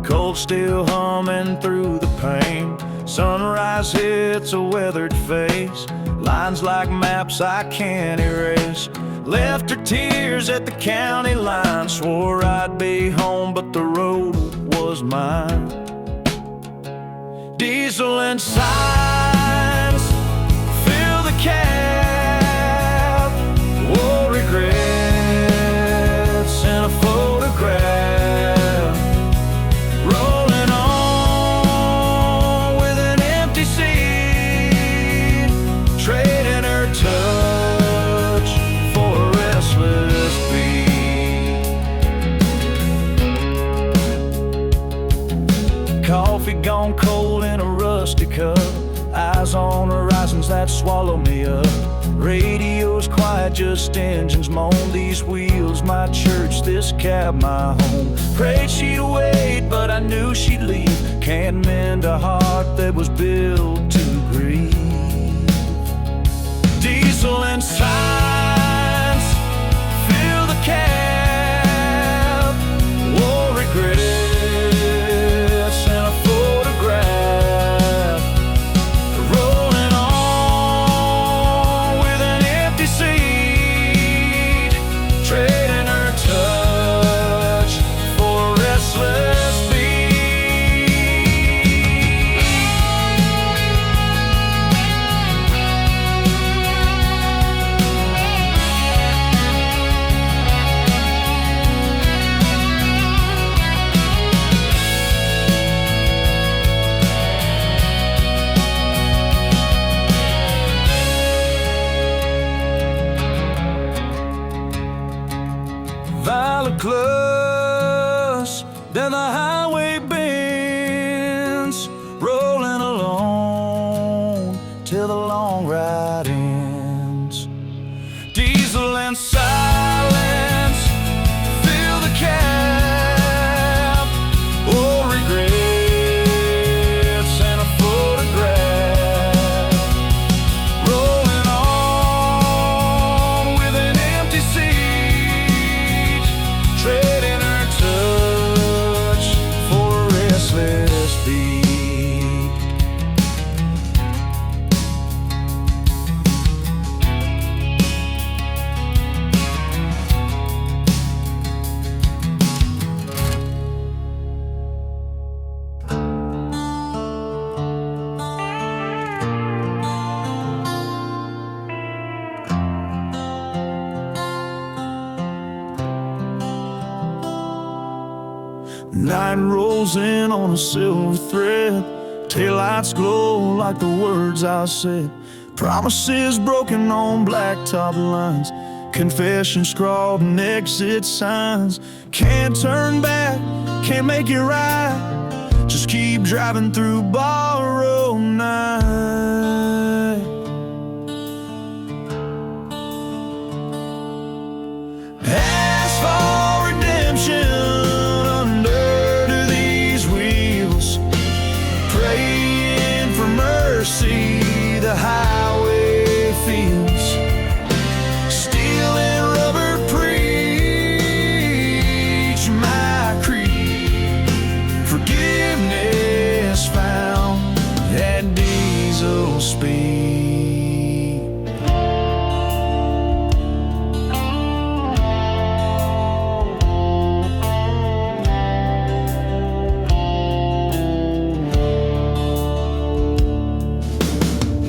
cold still humming through the pain. Sunrise hits a weathered face, lines like maps I can't erase. Left her tears at the county line, swore I'd be home but the road was mine. Diesel and signs fill the cab, oh regrets in a photograph. Rolling on with an empty seat, trading her touch for a restless beat. Coffee gone cold in a rusty cup, eyes on horizons that swallow me up. Radio's quiet, just engines moan. These wheels my church, this cab my home. Prayed she'd wait, but I knew she'd leave. Can't mend a heart that was built to grieve. Diesel and signs fill the cab, oh regrets in a photograph. Rolling on with an empty seat, trading her touch for a restless beat. Violet close, then the highway bends, rolling alone till the long ride ends. Diesel and silence fill the cab, oh regrets and a photograph. Rolling on with an empty seat, trading her touch for a restless beat. Night rolls in on a silver thread, taillights glow like the words I said. Promises broken on blacktop lines, confessions scrawled and exit signs. Can't turn back, can't make it right, just keep driving through borrowed night. Asphalt redemption under these wheels, praying for mercy the highway feels. Steel and rubber preach my creed, forgiveness found at diesel speed.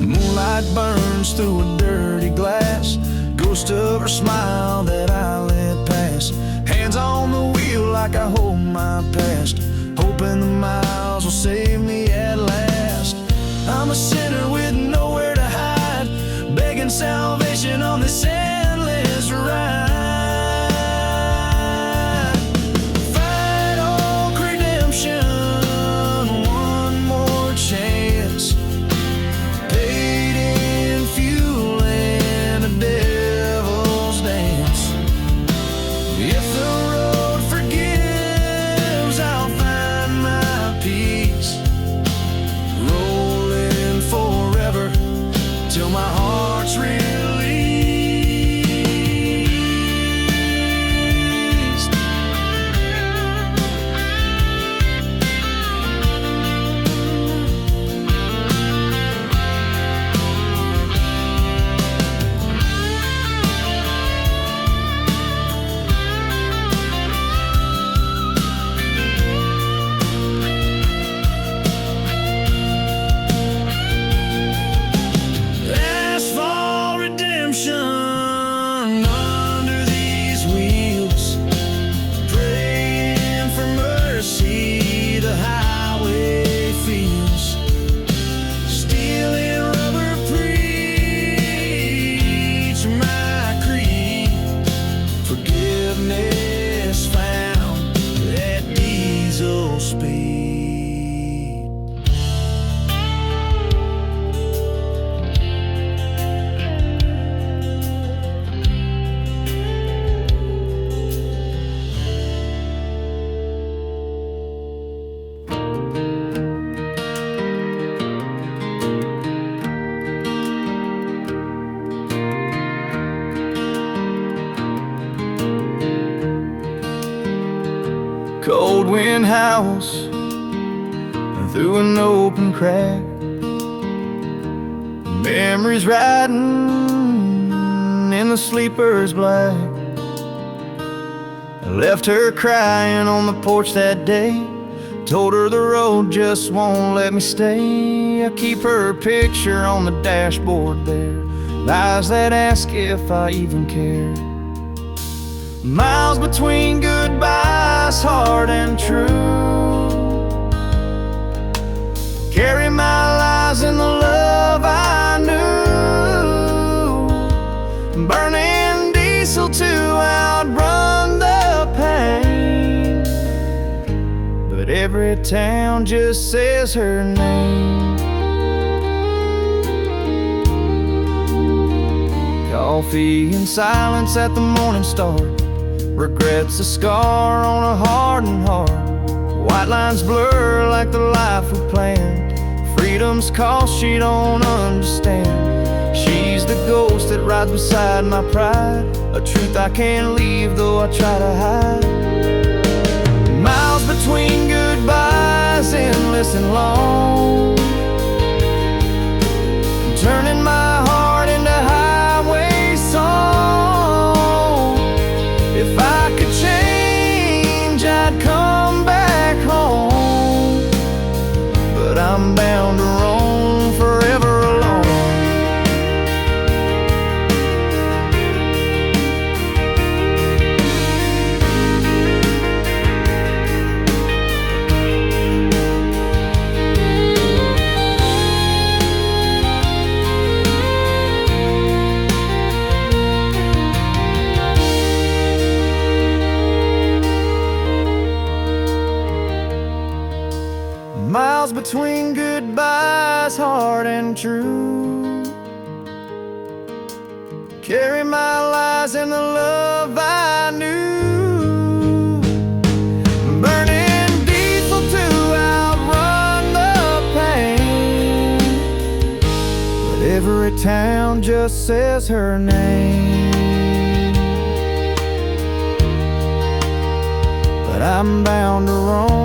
Moonlight burns through a dirty glass, ghost of her smile that I let pass. Hands on the wheel like I hold my past, hoping the miles will save me at last. I'm a sinner with nowhere to hide, begging salvation on this endless ride. Fight all redemption, one more chance, paid in fuel and a devil's dance. If the road forgives, I'll find my peace. speed. Cold wind howls through an open crack. Memories riding in the sleeper's black. I left her crying on the porch that day. Told her the road just won't let me stay. I keep her picture on the dashboard there. Eyes that ask if I even care. Miles between goodbyes, hard and true. Carry my lies in the love I knew. Burning diesel to outrun the pain. But every town just says her name. Coffee and silence at the morning star. Regrets a scar on a hardened heart. White lines blur like the life we planned. Freedom's cost she don't understand. She's the ghost that rides beside my pride. A truth I can't leave though I try to hide. Miles between goodbyes, endless and long. Turning my heart into highway song. If I could change, I'd come back home. But I'm bound to roam forever alone. Miles between goodbyes, hard and true. Carry my lies and the love I knew. Burning diesel to outrun the pain. But every town just says her name. But I'm bound to roam.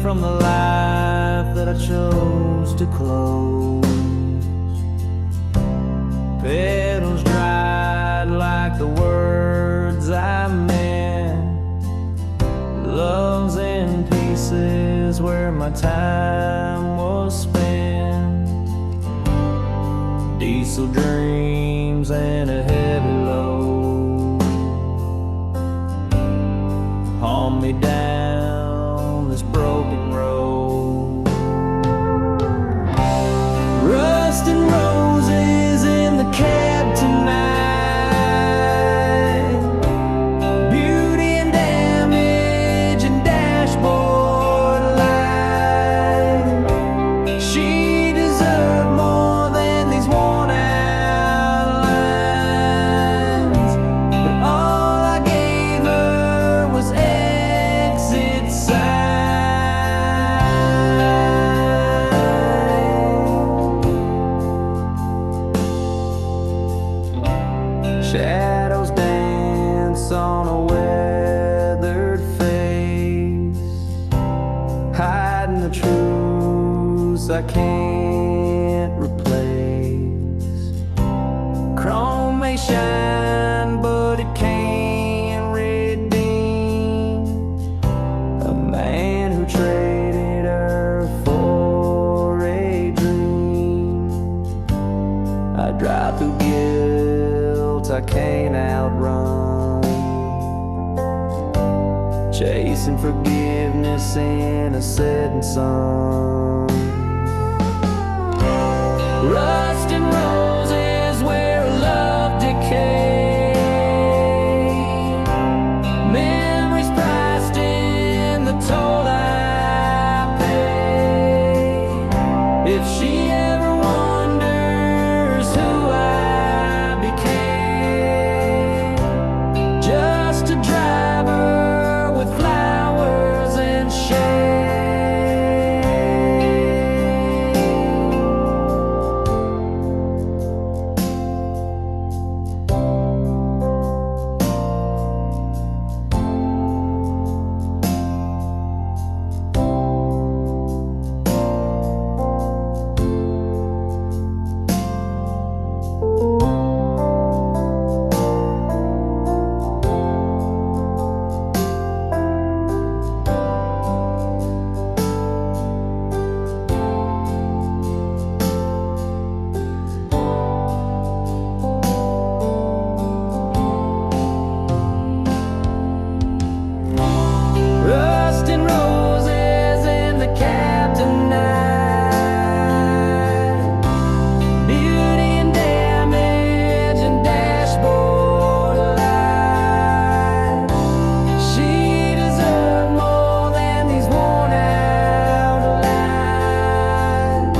From the life that I chose to close. Petals dried like the words I meant. Love's in pieces where my time was spent. Diesel dreams and a heavy load haul me down this broken road. Rust and roses in the cab tonight. Beauty and damage and dashboard light. She deserved more than these worn out lines. But all I gave her was exit sign. Shadows dance on a weathered face, hiding the truths I can't replace. Chrome may shine, but it can't redeem a man who forgiveness in a setting sun. Rust and roses where love decay, memories priced in the toll I pay. If she ever wonders who I became, just a driver with flowers and shade. Rust and roses in the cab tonight, beauty and damage and dashboard light. She deserved more than these worn out lines,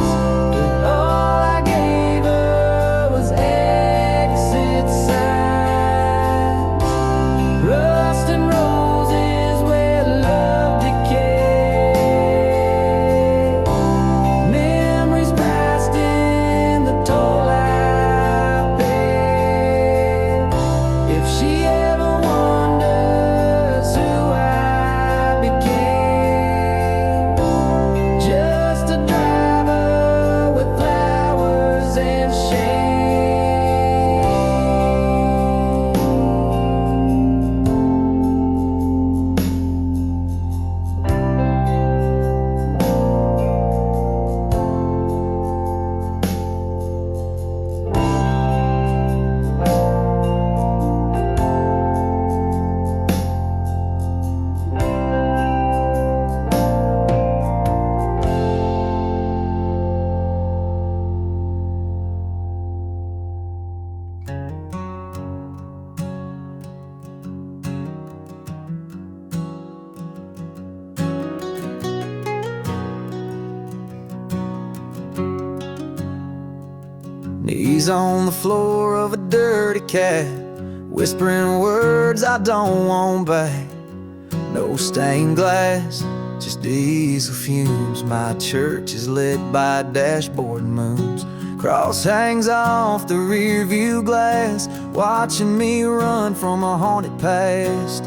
but all I gave her was exit signs. Rust and roses where love decay, memories passed in the toll I paid. If she ever wonders who I became, just a driver with flowers and shade. Knees on the floor of a dirty cab, whispering words I don't want back. No stained glass, just diesel fumes. My church is lit by dashboard moons. Cross hangs off the rear view glass, watching me run from a haunted past.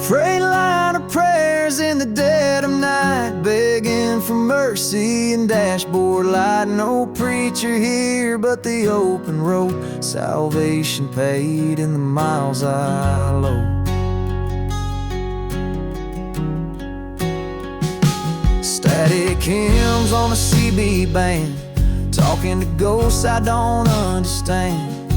Freight line of prayers in the dead of night, begging for mercy and dashboard light. No preacher here but the open road, salvation paid in the miles I load. Static hymns on a CB band, talking to ghosts I don't understand.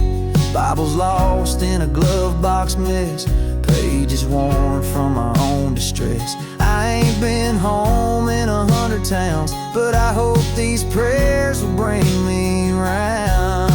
Bibles lost in a glove box mess, pages worn from my own distress. I ain't been home in 100 towns, but I hope these prayers will bring me round.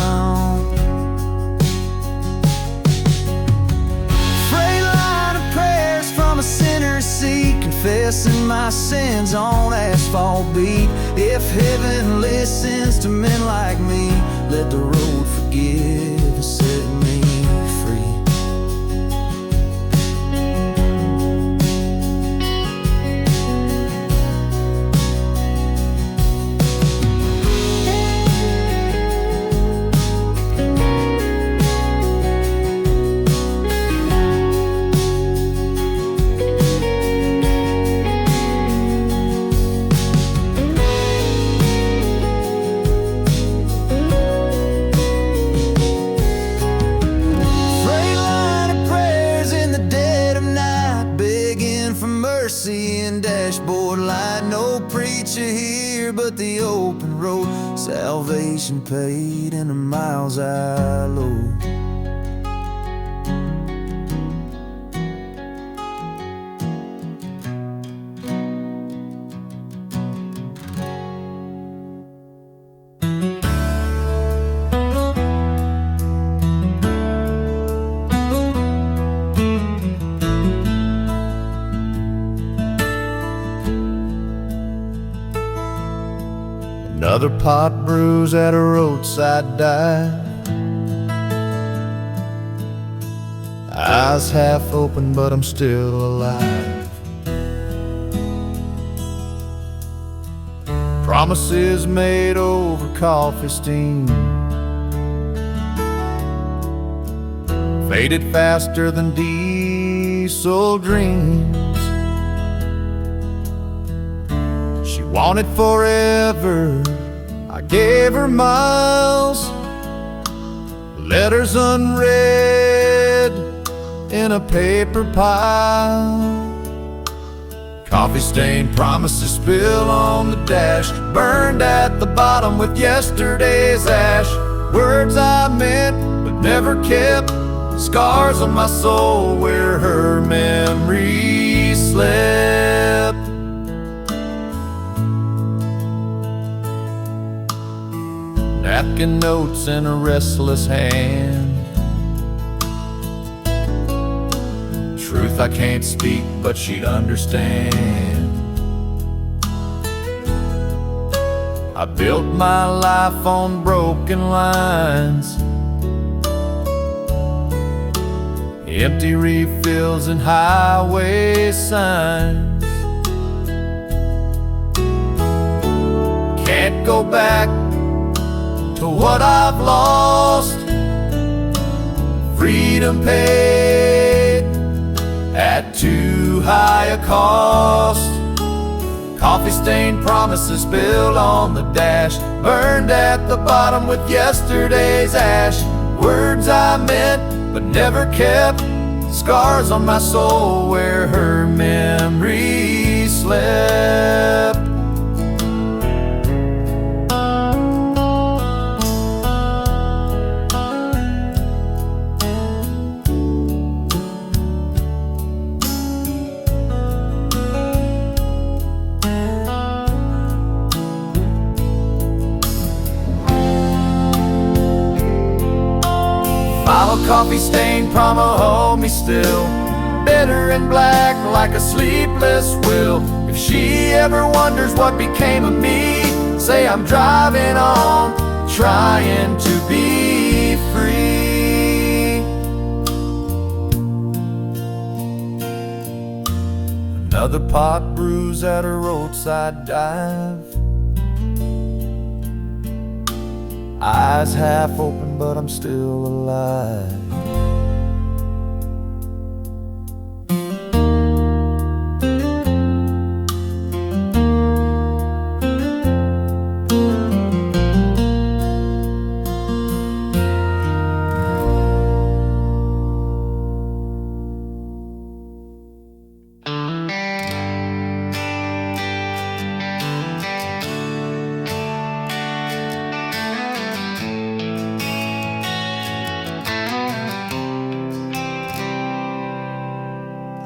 Freight line of prayers from a sinner's seat, confessing my sins on asphalt beat. If heaven listens to men like me, let the road forgive and set me free. Dashboard light, no preacher here but the open road, salvation paid in the miles I load. Another pot brews at a roadside dive. Eyes half open, but I'm still alive. Promises made over coffee steam faded faster than diesel dreams. She wanted forever, I gave her miles. Letters unread in a paper pile. Coffee-stained promises spill on the dash, burned at the bottom with yesterday's ash. Words I meant but never kept, scars on my soul where her memory slept. Napkin notes in a restless hand. Truth I can't speak, but she'd understand. I built my life on broken lines, empty refills and highway signs. Can't go back to what I've lost. Freedom paid at too high a cost. Coffee-stained promises spilled on the dash, burned at the bottom with yesterday's ash. Words I meant but never kept, scars on my soul where her memory slept. Coffee-stained promo hold me still, bitter and black like a sleepless will. If she ever wonders what became of me, say I'm driving on, trying to be free. Another pot brews at a roadside dive. Eyes half open, but I'm still alive.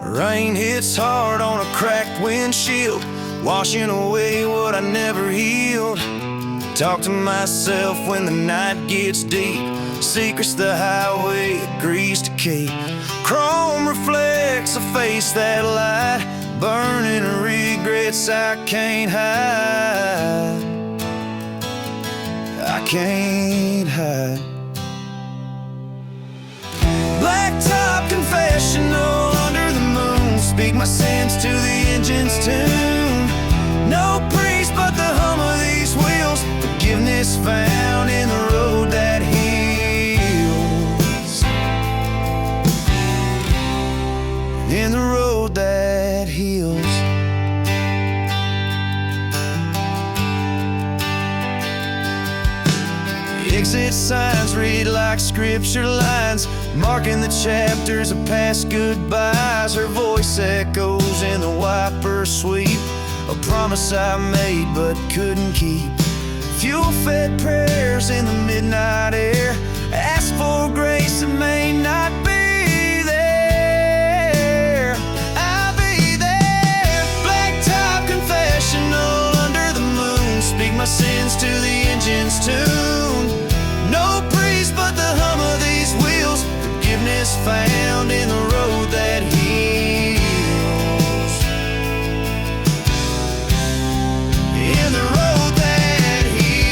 Rain hits hard on a cracked windshield, washing away what I never healed. Talk to myself when the night gets deep. Secrets the highway agrees to keep. Chrome reflects a face that light, burning regrets I can't hide. I can't hide. Blacktop confessional under the moon, speak my sins to the engine's tune. No priest but the hum of these wheels, forgiveness found in the road that heals. In the road that heals. Exit signs read like scripture lines, marking the chapters of past goodbyes. Her voice echoes in the wiper sweep, a promise I made but couldn't keep. Fuel-fed prayers in the midnight air, ask for grace and may not be there. I'll be there. Blacktop confessional under the moon, speak my sins to the engine's tune. No priest but the hum of these wheels, forgiveness found in the road that heals. In the road that heals.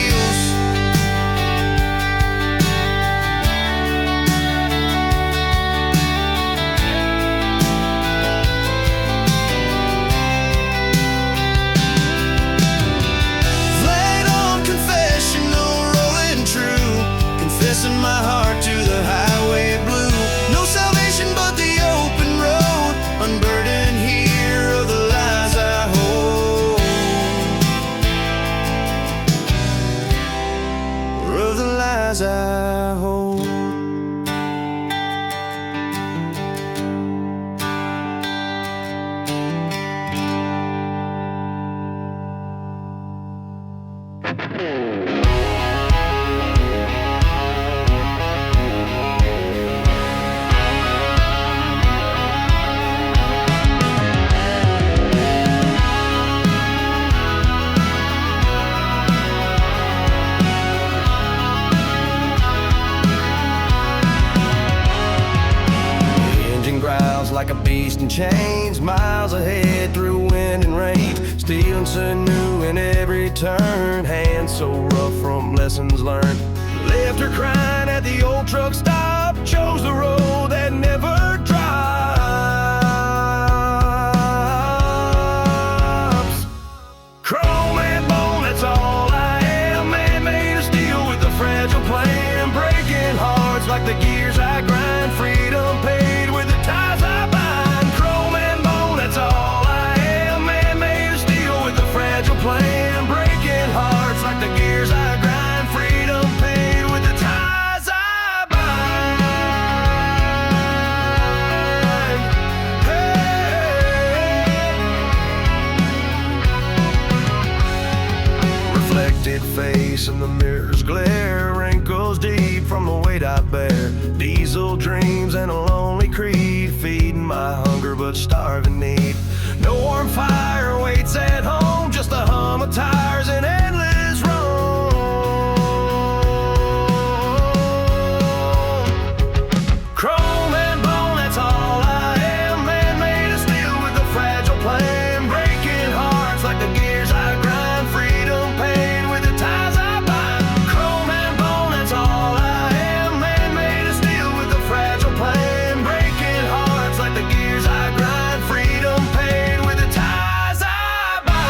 changed, miles ahead through wind and rain, stealing sinew in every turn, hands so rough from lessons learned. Left her crying at the old truck stop, chose the road that never drops. Chrome and bone, that's all I am, man made of steel with a fragile plan, breaking hearts like the gears I grind, freedom paid with the ties I bind. Chrome and bone, that's all I am, man made of steel with a fragile plan, breaking hearts like the gears I grind, freedom paid with the ties I bind. Hey. Reflected face in the mirror's glare, wrinkles deep from the weight I bear, diesel dreams and a lonely creed, feeding my hunger but starving need. No warm fire waits at home, just the hum of tires and endless roam. Chrome and bone, that's all I am, man made of steel with a fragile plan, breaking hearts like the gears I grind, freedom paid with the ties I bind. Chrome and bone, that's all I am, man made of steel with a fragile plan, breaking hearts like the gears I grind, freedom paid with the ties I bind.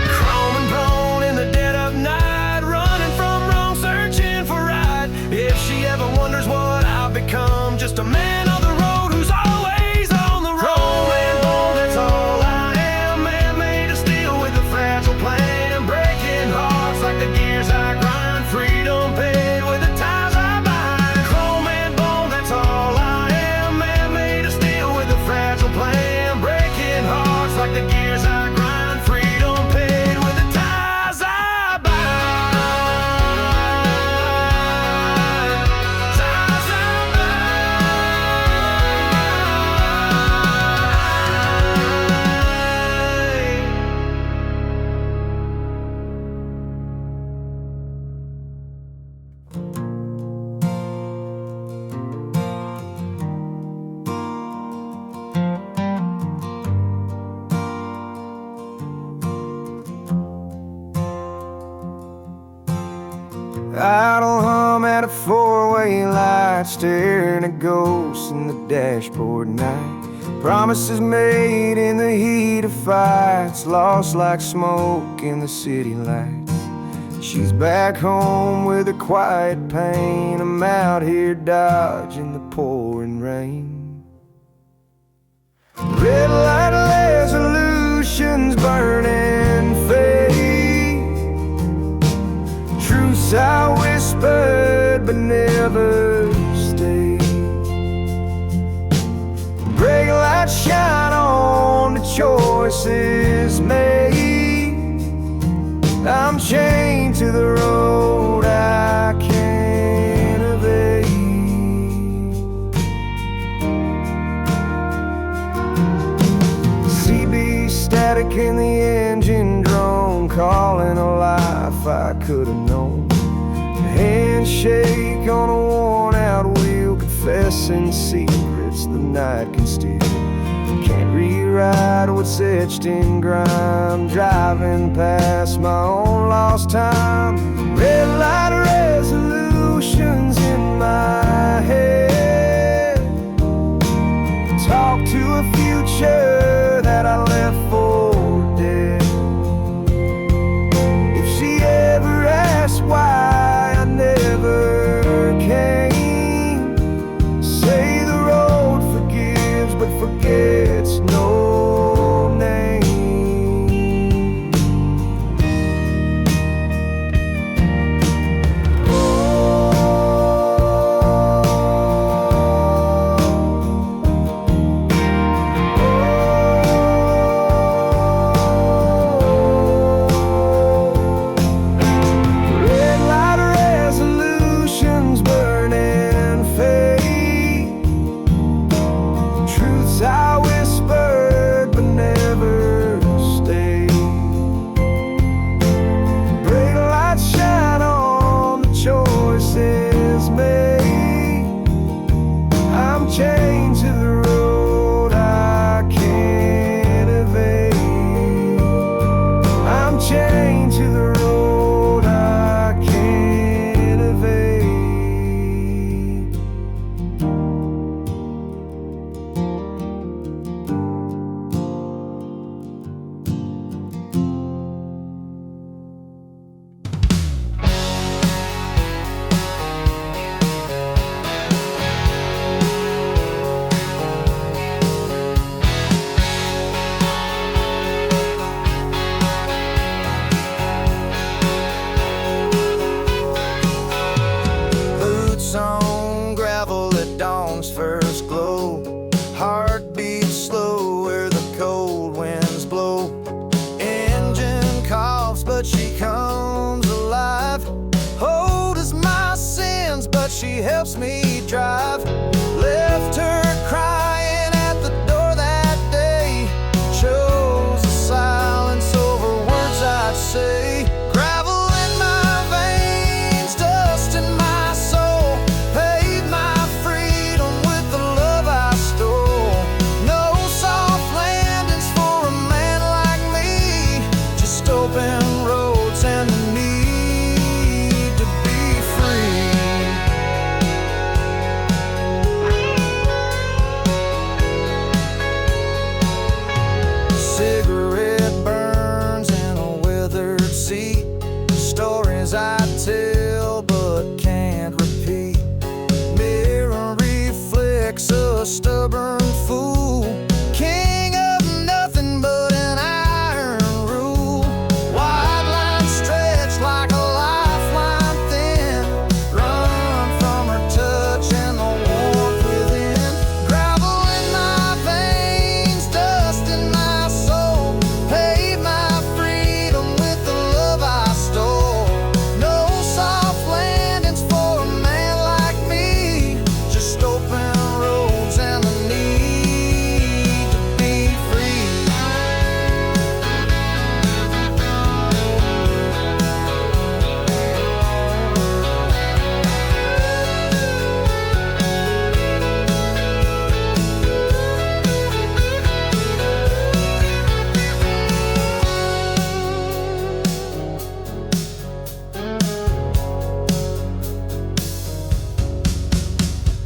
Chrome and bone in the dead of night, running from wrong, searching for right. If she ever wonders what I've become, just a man on the road who's always on the road. Chrome and bone, that's all I am, man made of steel with a fragile plan, breaking hearts like the gears I grind, freedom paid with the ties I bind. Chrome and bone, that's all I am, man made of steel with a fragile plan, breaking hearts like the gears I grind, freedom paid with the ties I bind. Ties I idle hum at a four-way light, staring at ghosts in the dashboard night. Promises made in the heat of fights, lost like smoke in the city lights. She's back home with a quiet pain, I'm out here dodging the pouring rain. Red light resolutions burning fade, truths I whispered but never stayed. Brake lights shine on the choices made, I'm chained to the road I can't evade. CB static in the engine drone, calling a life I could have known. Handshake on a worn out wheel, confessing secrets the night can steal. Can't rewrite what's etched in grime, driving past my own lost time. Red light resolutions in my head, talk to a future that I left for dead. If she ever asks why I never came, say the road forgives but forgets no name. Oh, a stubborn fool, king of nothing but an iron rule. Wide lines stretch like a lifeline thin, run from her touch and the warmth within. Gravel in my veins, dust in my soul, paid my freedom with the love I stole. No soft landings for a man like me, just open roads and the need to be free.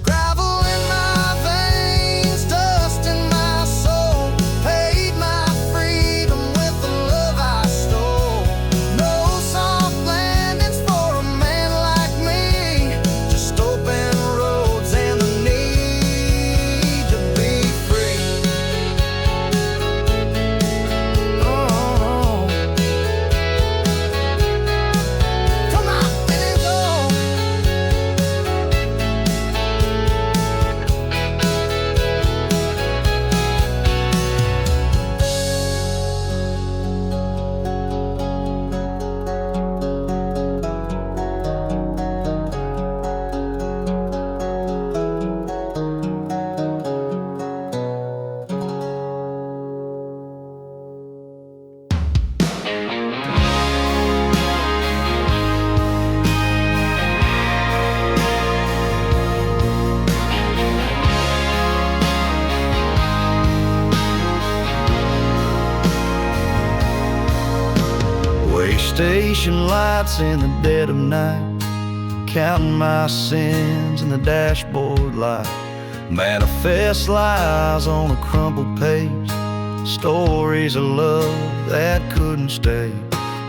Gravel in my veins, dust in my soul, paid my freedom with the love I stole. No soft landings for a man like me, just open roads and the need to be free. Oh, come on, let it go. Way station lights in the dead of night, counting my sins in the dashboard light. Manifest lies on a crumpled page, stories of love that couldn't stay.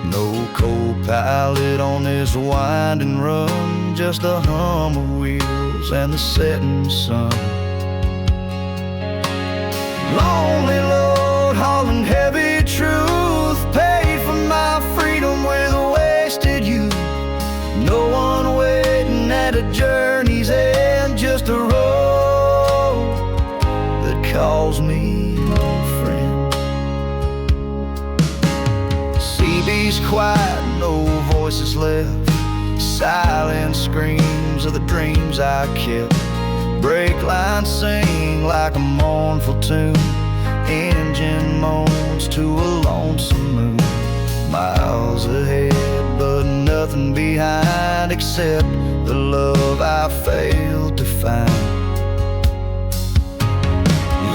No co-pilot on this winding run, just a hum of wheels and the setting sun. Lonely load hauling heavy truth, paid for my freedom with a wasted youth. No one waiting at a journey's end, just a road that calls me friend. CB's quiet, no voices left, silent screams of the dreams I kept. Brake lines sing like a mournful tune, engine moans to a lonesome moon. Miles ahead, but nothing behind except the love I failed to find.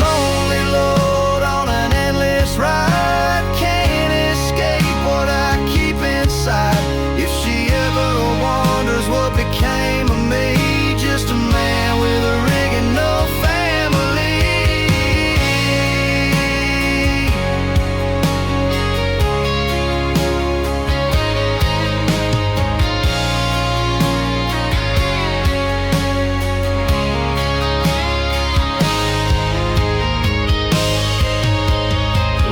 Lonely load on an endless ride, can't escape what I keep inside. If she ever wonders what became of me, just a man with a rig and no family.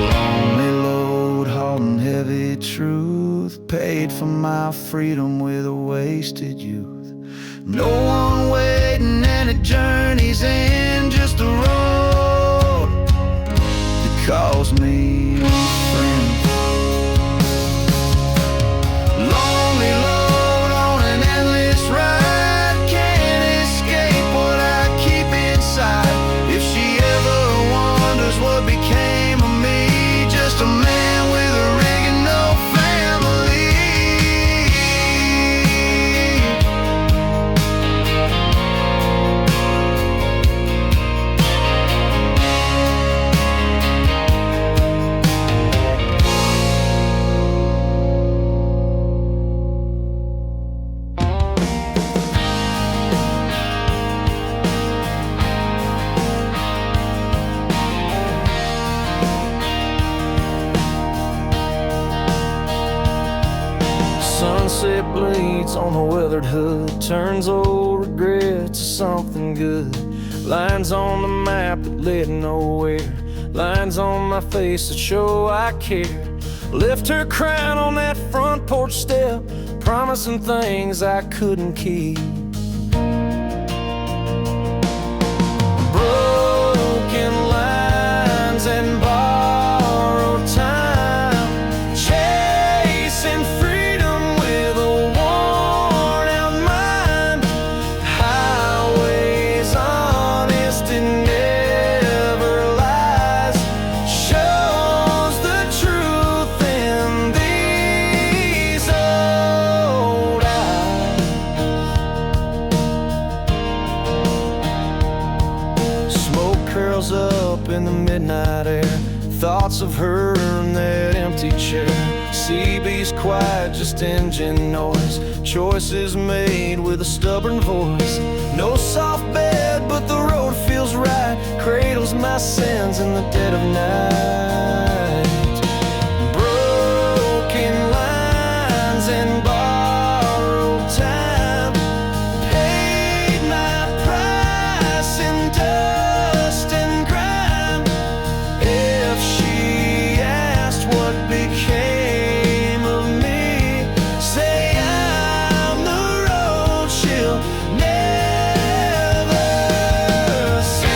Lonely load hauling heavy truth, paid for my freedom with a wasted youth. No one waiting and a journey's end, just a road that calls me friend. Lonely load on an endless ride, can't escape what I keep inside. If she ever wonders what became of me, just a man with a rig and no family. Sunset bleeds on the weathered hood, turns old regret to something good. Lines on the map that led nowhere, lines on my face that show I care. Left her crying on that front porch step, promising things I couldn't keep. Broken lines and borrowed time, chasing freedom with a worn out mind. Highways honest and never lies, shows the truth in these old eyes. Smoke curls up in the midnight air, thoughts of her in that empty chair. CB's quiet, just engine noise, choices made with a stubborn voice. No soft bed, but the road feels right, cradles my sins in the dead of night. Broken lines and borrowed time, paid my price in dust and grime. If she asked what became of me, say I'm the road she'll never see.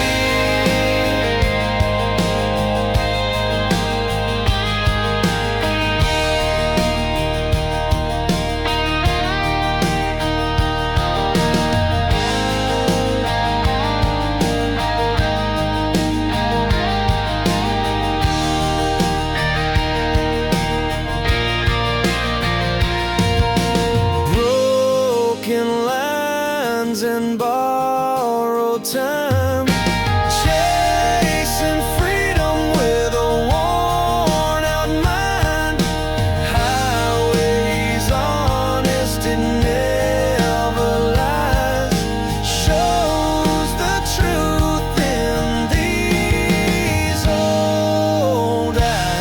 Broken lines and borrowed time, chasing freedom with a worn out mind. Highways honest and never lies, shows the truth in these old eyes.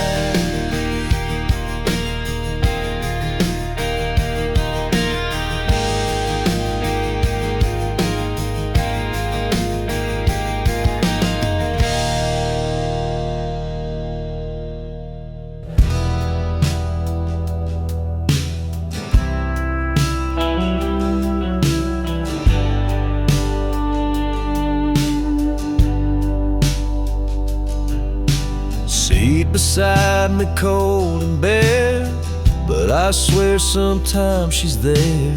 Seat beside me cold and bare, but I swear sometimes she's there.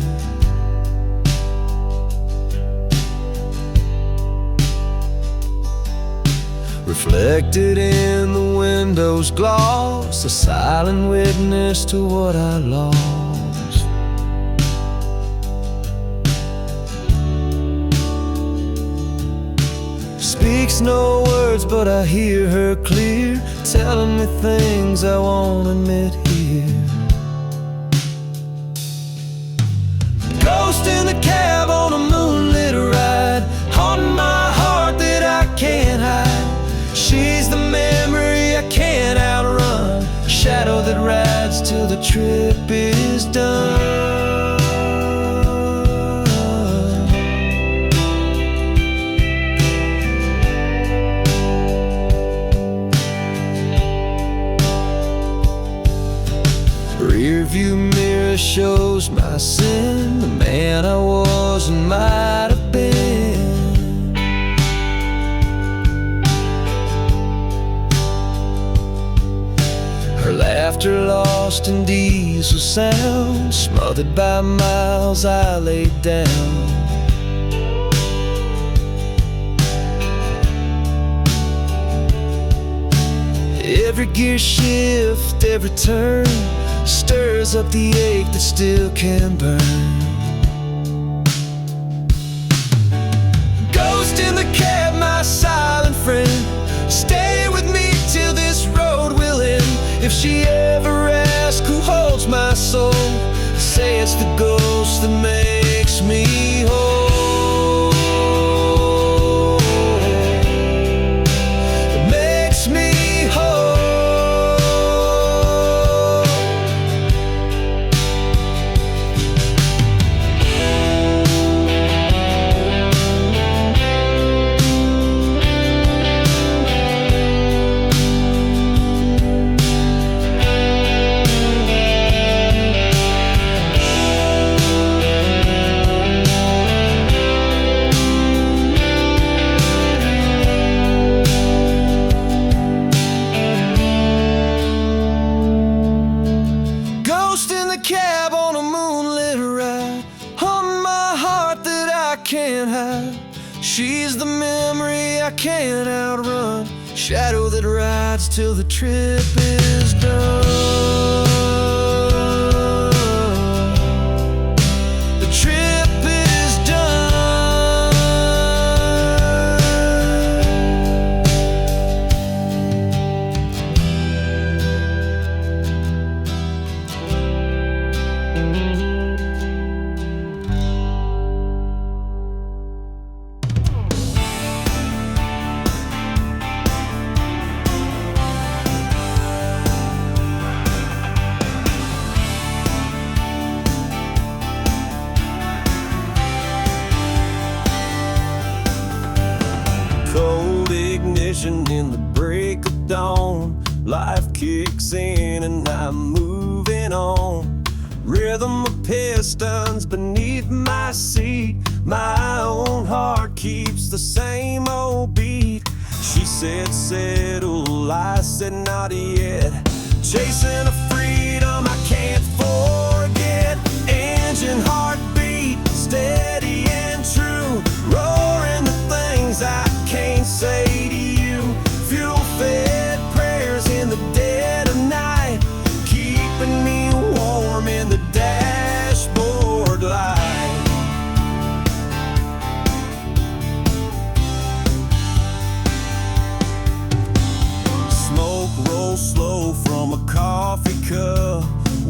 Reflected in the window's gloss, a silent witness to what I lost. Speaks no words, but I hear her clear, telling me things I won't admit here. Ghost in the cab on a moonlit ride, haunting my heart that I can't hide. She's the memory I can't outrun, shadow that rides till the trip is done. Rearview mirror shows my sin, the man I was and might have been. Her laughter lost in diesel sound, smothered by miles I laid down. Every gear shift, every turn, stirs up the ache that still can burn. Ghost in the cab, my silent friend, stay with me till this road will end. If she ever asks who holds my soul, say it's the ghost that makes me whole. It makes me whole. She's the memory I can't outrun, shadow that rides till the trip is done. The trip is done. Cold ignition in the break of dawn. Life kicks in and I'm moving on. Rhythm of pistons beneath my seat. My own heart keeps the same old beat. She said settle, I said not yet. Chasing a freedom I can't forget. Engine heartbeat, steady and true. Roaring the things I can't say to you. Fuel-fed prayers in the dead of night, keeping me warm in the dashboard light. Smoke rolls slow from a coffee cup.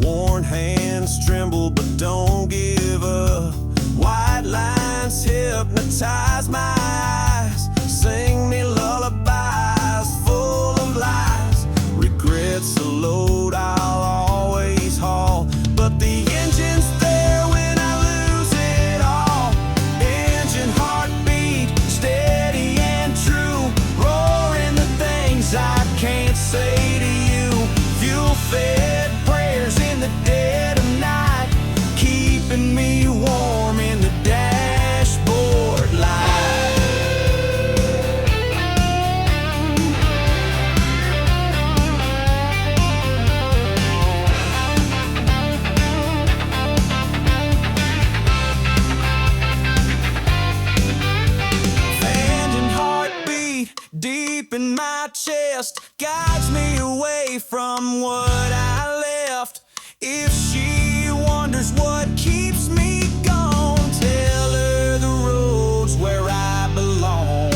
Worn hands tremble but don't give up. White lines hypnotize my eyes, sing me lullabies full of lies. Regrets a load I'll always haul, but the engine's there when I lose it all. Engine heartbeat, steady and true. Roaring the things I can't say to you. Fuel-fed prayers in the dead of night, keeping me warm in the dashboard light. Engine heartbeat deep in my chest guides me away from what I left. If she wonders what keeps me gone, tell her the road's where I belong.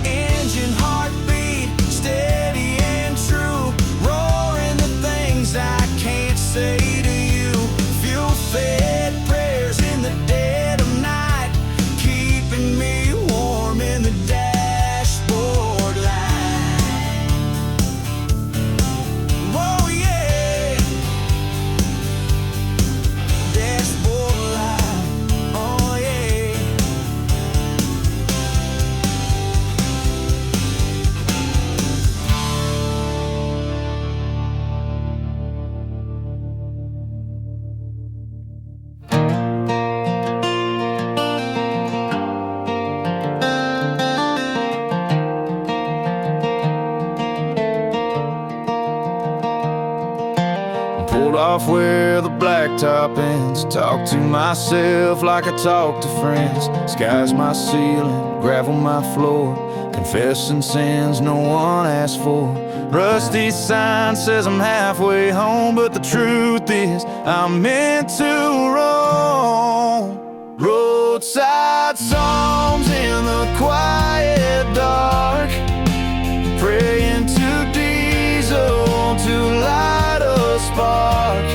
Engine heartbeat, steady and true. Roaring the things I can't say to you. Fuel-fed prayers in the dead of night, keeping me warm in the dashboard light. Whoa, yeah. Dashboard light, oh yeah. Pulled off where the blacktop ends. Talk to myself like I talk to friends. Sky's my ceiling, gravel my floor. Confessing sins no one asked for. Rusty sign says I'm halfway home, but the truth is I'm meant to roam. Roadside songs in the quiet dark, praying to diesel to light a spark.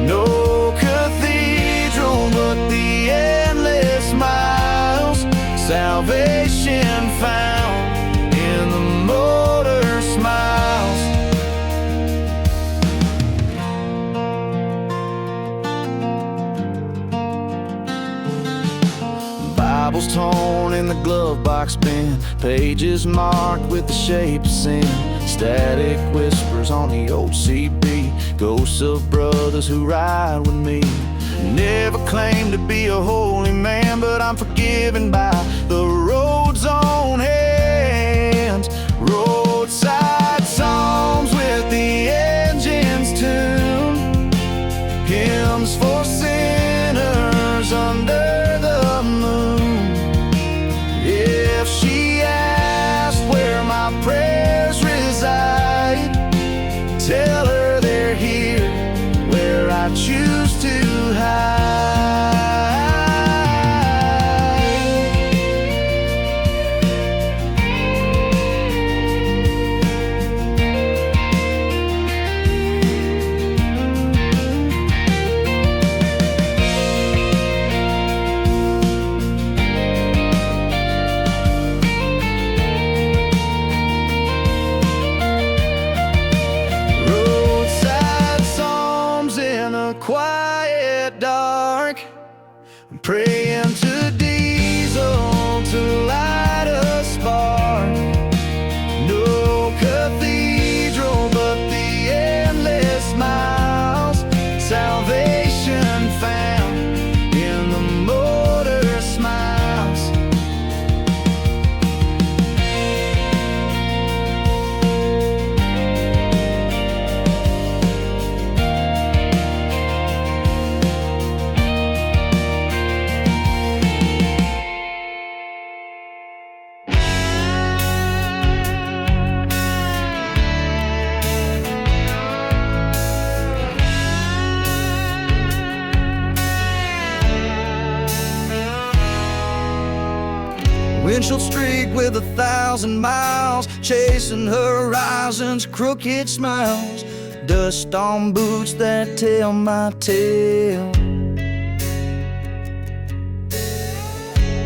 No cathedral, but the endless miles. Salvation found in the motor smiles. Bible's torn in the glove box bin, pages marked with the shape of sin. Static whispers on the old CB, ghosts of brothers who ride with me. Never claimed to be a holy man, but I'm forgiven by the road's own hands. Roadside songs with the engine's tune, hymns for sinners under the moon. if she asked where my prayers reside, tell her they're here where I choose to hide. Quiet dark, praying to diesel to light a spark. No cathedral but the endless miles, salvation found in the motor smiles. Windshield streak with 1,000 miles, chasing horizons, crooked smiles, dust on boots that tell my tale.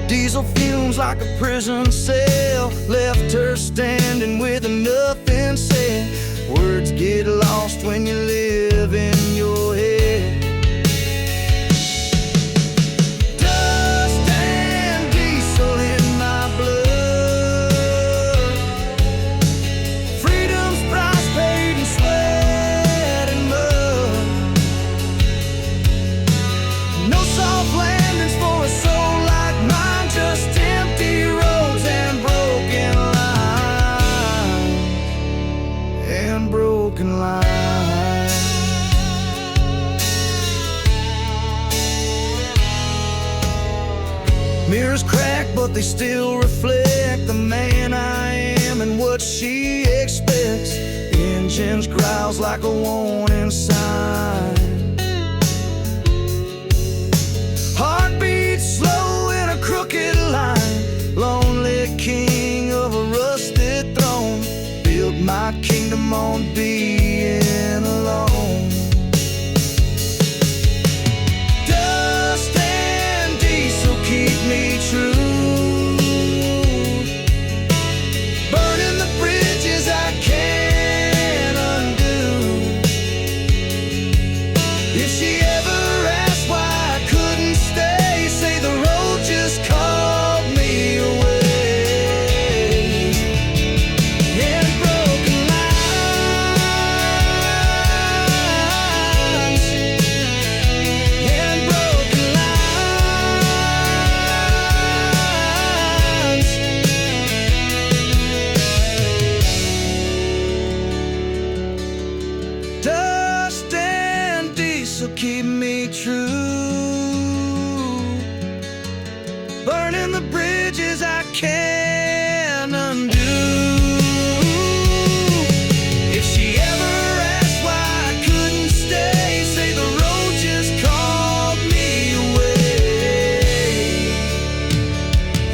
Diesel fumes like a prison cell, left her standing with nothing said. Words get lost when you live in your head. Mirrors crack, but they still reflect the man I am and what she expects. Engines growls like a warning sign. Heartbeat slow in a crooked line. Lonely king of a rusted throne. Built my kingdom on being alone. Dust and diesel keep me true. Burning the bridges I can't undo. If she ever asked why I couldn't stay, say the road just called me away. And broken lines, and broken lines. Dust and diesel keep me true. Burning the bridges I can't undo. If she ever asked why I couldn't stay, say the road just called me away.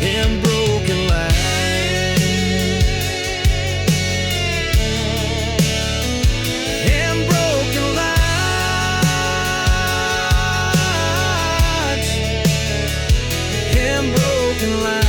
And broken lines, and broken lines, and broken lines.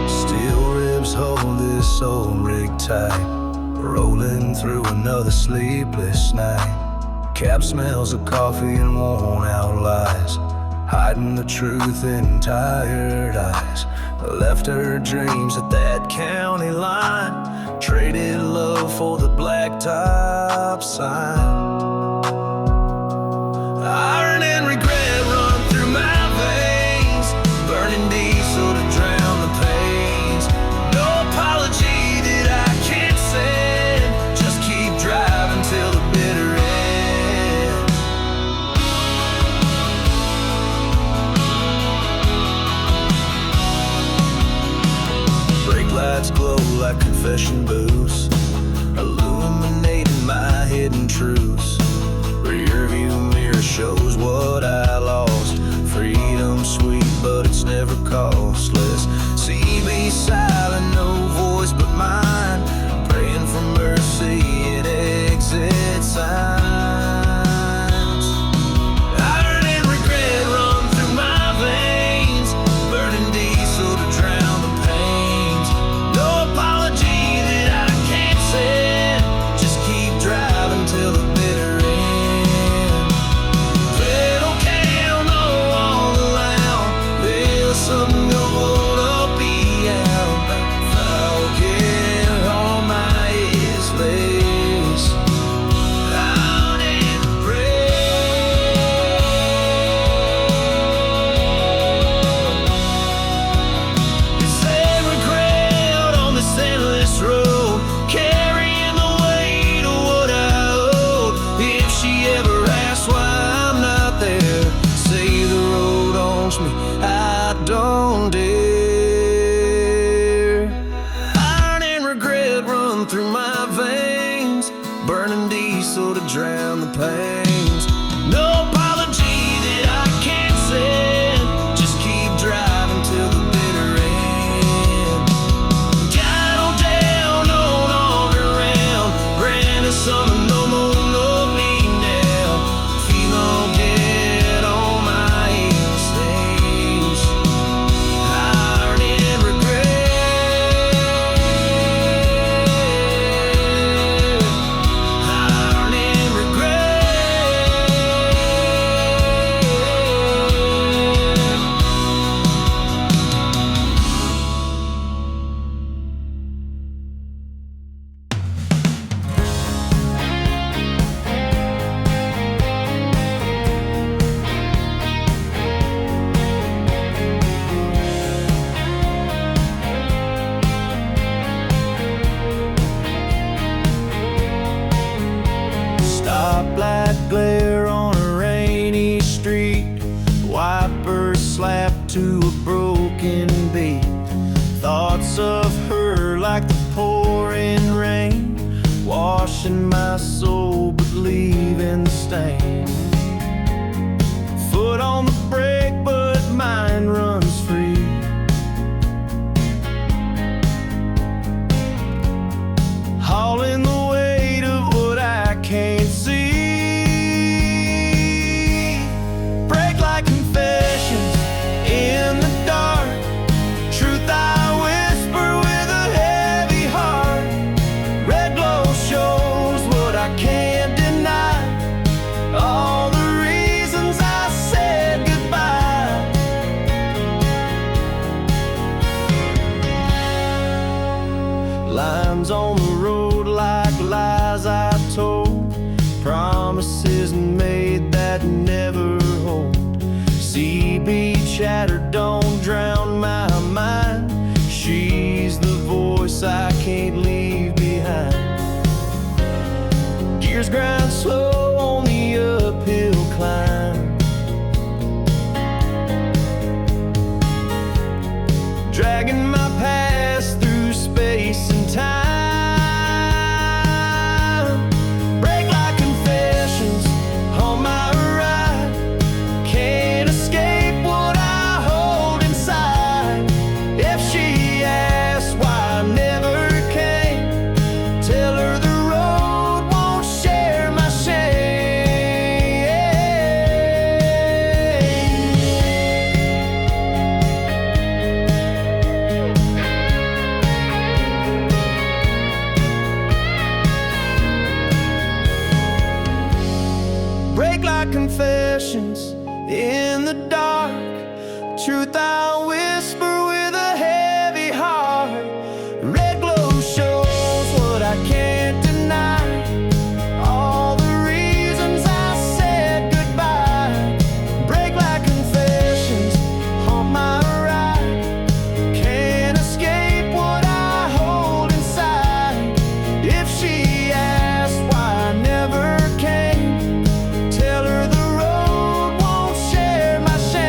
Steel ribs hold this old rig tight, rolling through another sleepless night. Cab smells of coffee and worn out lies, hiding the truth in tired eyes. Left her dreams at that county line, traded love for the blacktop sign. Iron and regret run through my veins, burning diesel like confession booths, illuminating my hidden truths. Rearview mirror shows what I lost. Freedom sweet, but it's never costless. CB silent, no voice but mine, praying for mercy in exit signs. Iron and regret run through my veins, burning diesel to drown the pains. No apology that I can't send, just keep driving till the bitter end. Pedal can know all around, there's something gonna be out. I'll get on my is place. Out and it's every crowd on this endless road, carrying the weight of what I owed. If she ever asks why I'm not there, say the road owns me, I don't dare. Iron and regret run through my veins, burning diesel to drown the pains. No apology that I can't send, just keep driving till the bitter end. Cattle down, on all around, ran as summer, no more, no me now. If you don't get on my instincts, iron and regret, iron and regret. Stoplight glare on a rainy street, wipers slapped to a broken beat. Thoughts of her like the pouring rain, washing my soul but leaving the stain. Foot on the brake but mine runs free. Hauling the weight of what I can't see. Break like confessions in the dark, truth I whisper with a heavy heart. Red glow shows what I can't deny, all the reasons I said goodbye. Lines on the road like lies I told, promises made that never hold. CB chatter don't drown my mind, she's the voice I can't leave behind. Gears grind slow on the uphill climb, dragging my past through space and time. Break like confessions on my ride, can't escape what I hold inside. If she asks why I never came, tell her the road won't share my shame. Break like confessions in the dark, truth I whisper with a heavy heart. Red glow shows what I can't deny, all the reasons I said goodbye. Break like confessions on my ride, can't escape what I hold inside. If she asks why I never came, tell her the road won't share my shame.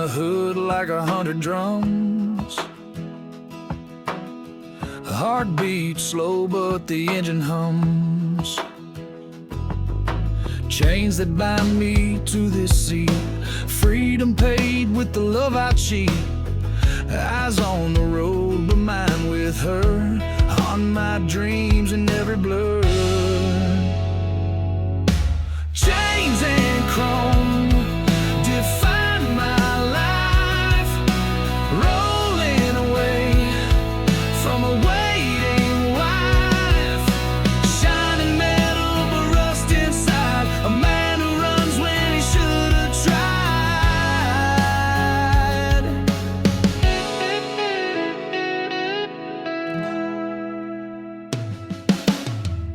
the hood like 100 drums. Heart beats slow, but the engine hums. Chains that bind me to this seat, freedom paid with the love I cheat. Eyes on the road, but mine with her, on my dreams in every blur. Chains and chrome define my life, rolling away from a waiting wife. Shining metal but rust inside, a man who runs when he should have tried.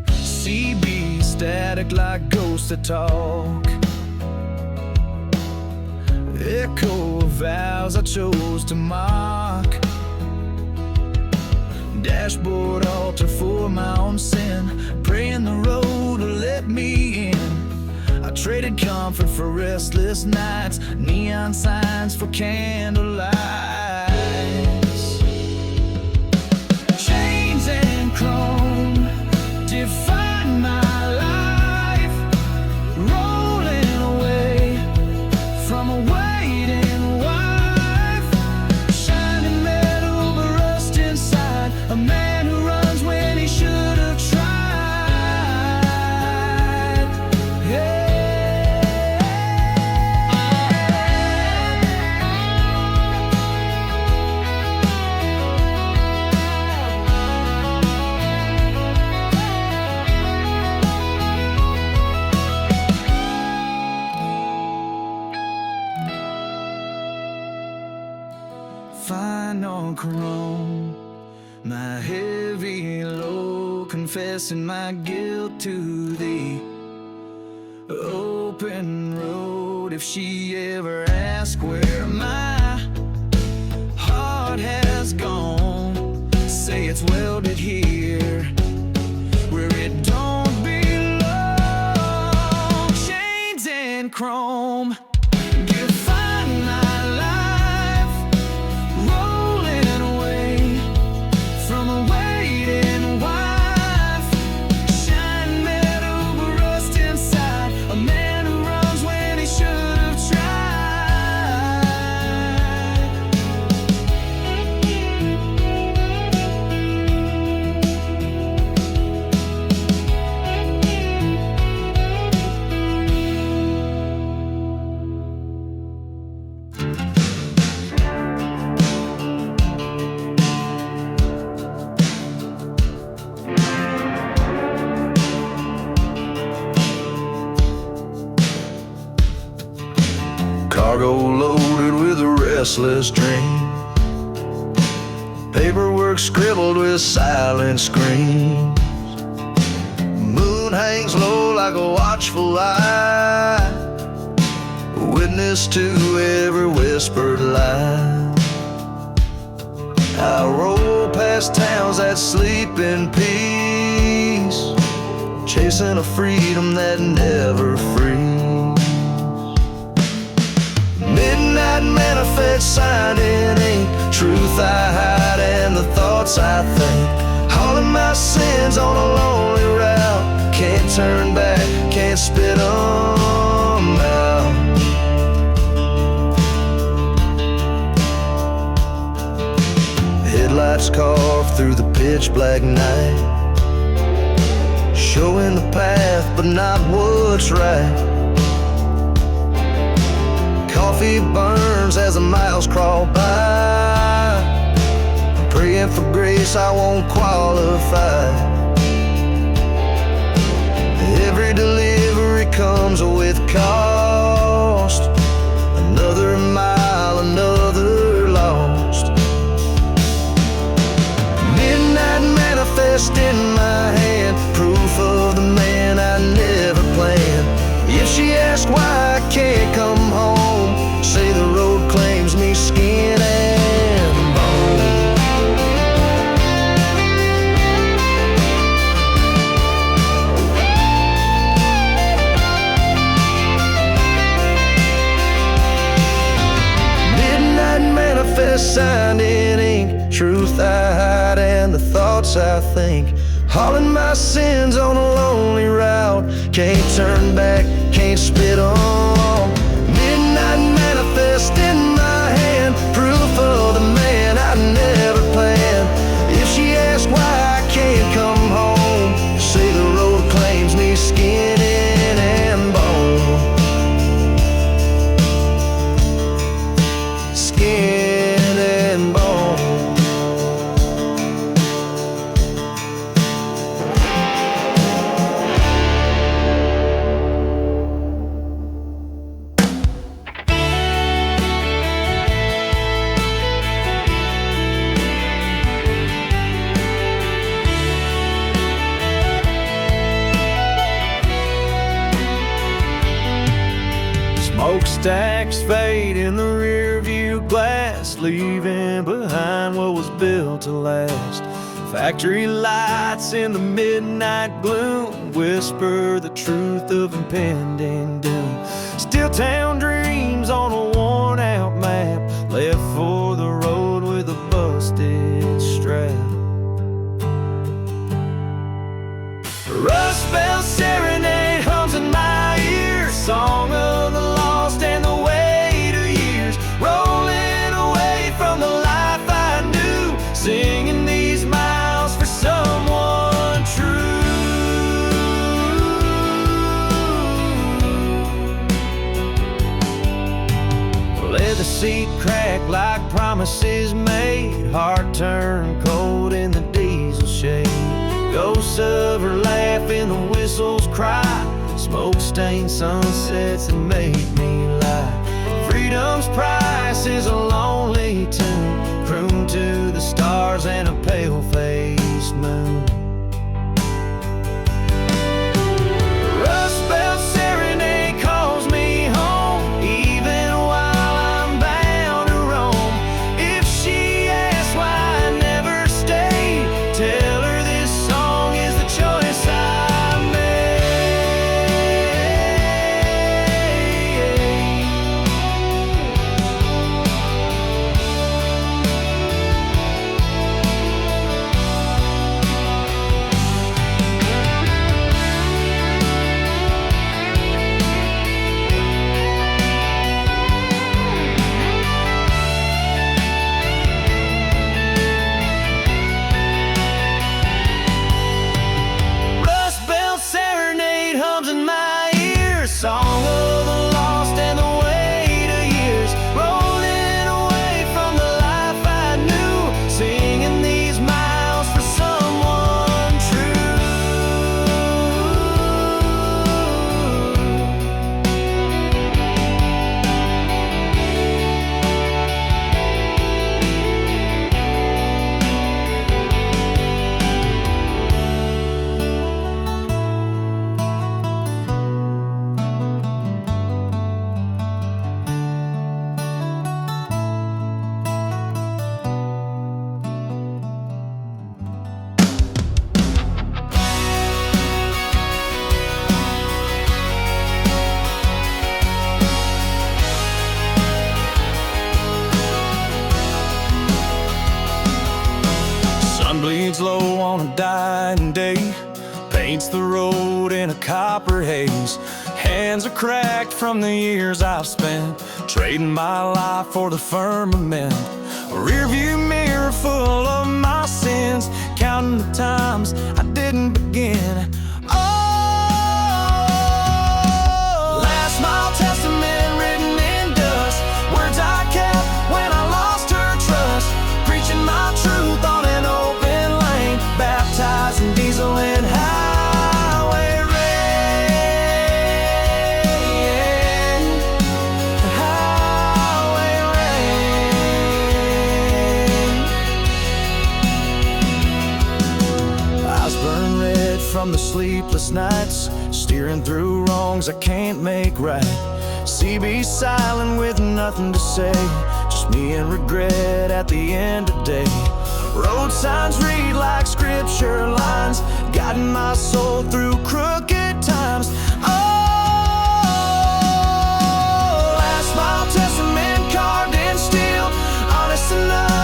CB static like ghosts that talk, echo of vows I chose to mock. Dashboard altar for my own sin, praying the road to let me in. I traded comfort for restless nights, neon signs for candlelights. Chains and chrome define my life, rolling away from a waiting wife. Shining metal but rust inside, a man who runs when he should have tried. Yeah. Fine on chrome, my heavy load, confessing my guilt to thee. Open road, if she ever asks where my heart has gone, say it's welded here where it don't belong. Chains and chrome define my life, rolling away from a waiting wife. Shine metal but rust inside, a man who runs when he should have tried. Cargo loaded with a restless dream, paperwork scribbled with silent screams. Moon hangs low like a watchful eye, witness to every whispered lie. I roll past towns that sleep in peace, chasing a freedom that never frees. Midnight manifest signed in ink, truth I hide and the thoughts I think. Hauling my sins on a lonely route, can't turn back, can't spit 'em out. Headlights carve through the pitch black night, showing the path but not what's right. Coffee burns as the miles crawl by, praying for grace I won't qualify. Every delivery comes with cost, another mile, another lost. Midnight manifest in my hand, proof of the man I never planned. If she asks why I can't come home, say the road claims me skin and bone. signed in ink, truth I hide and the thoughts I think. Hauling my sins on a lonely route, can't turn back, can't spit on. Midnight manifest in my hand, proof of the man I never planned. If she asks why I can't come home, say the road claims me skin and bone. Skin and bone. Smokestacks fade in the rearview glass, leaving behind what was built to last. Factory lights in the midnight gloom whisper the truth of impending doom. Steel town dreams on a worn out map, left for the road with a busted strap. Rust Belt Serenade hums in my ear, song of the lost and the weight of years, rolling away from the life I knew, singing these miles for someone true. Leather seat crack like promises made, heart turned cold in the diesel shade. Ghosts of her laugh and the whistles cry, smoke-stained sunsets that made me lie. Freedom's price is a lonely tune, croon to the stars and a pale-faced moon. Rust Belt Serenade calls me home, even while I'm bound to roam. If she asks why I never stayed, tell her this song is the choice I song of the lost and the weight of years, rolling away from the life I knew, singing these miles for someone true. Sun bleeds low on a dying day, paints the road in a copper haze. Hands are cracked from the years I've spent, trading my life for the firmament. A rearview mirror full of my sins, counting the times I didn't begin. Oh, last mile testament written in dust, words I kept when I lost her trust, preaching my truth on an open lane, baptizing diesel and highway rain. Highway rain. Eyes burn red from the sleepless nights, steering through wrongs I can't make right. CB silent with nothing to say, just me and regret at the end of the day. Road signs read like scripture lines, guiding my soul through crooked times. Oh, last mile testament carved in steel, honest enough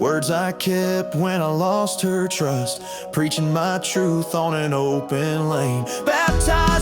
Words I kept when I lost her trust, preaching my truth on an open lane. Baptized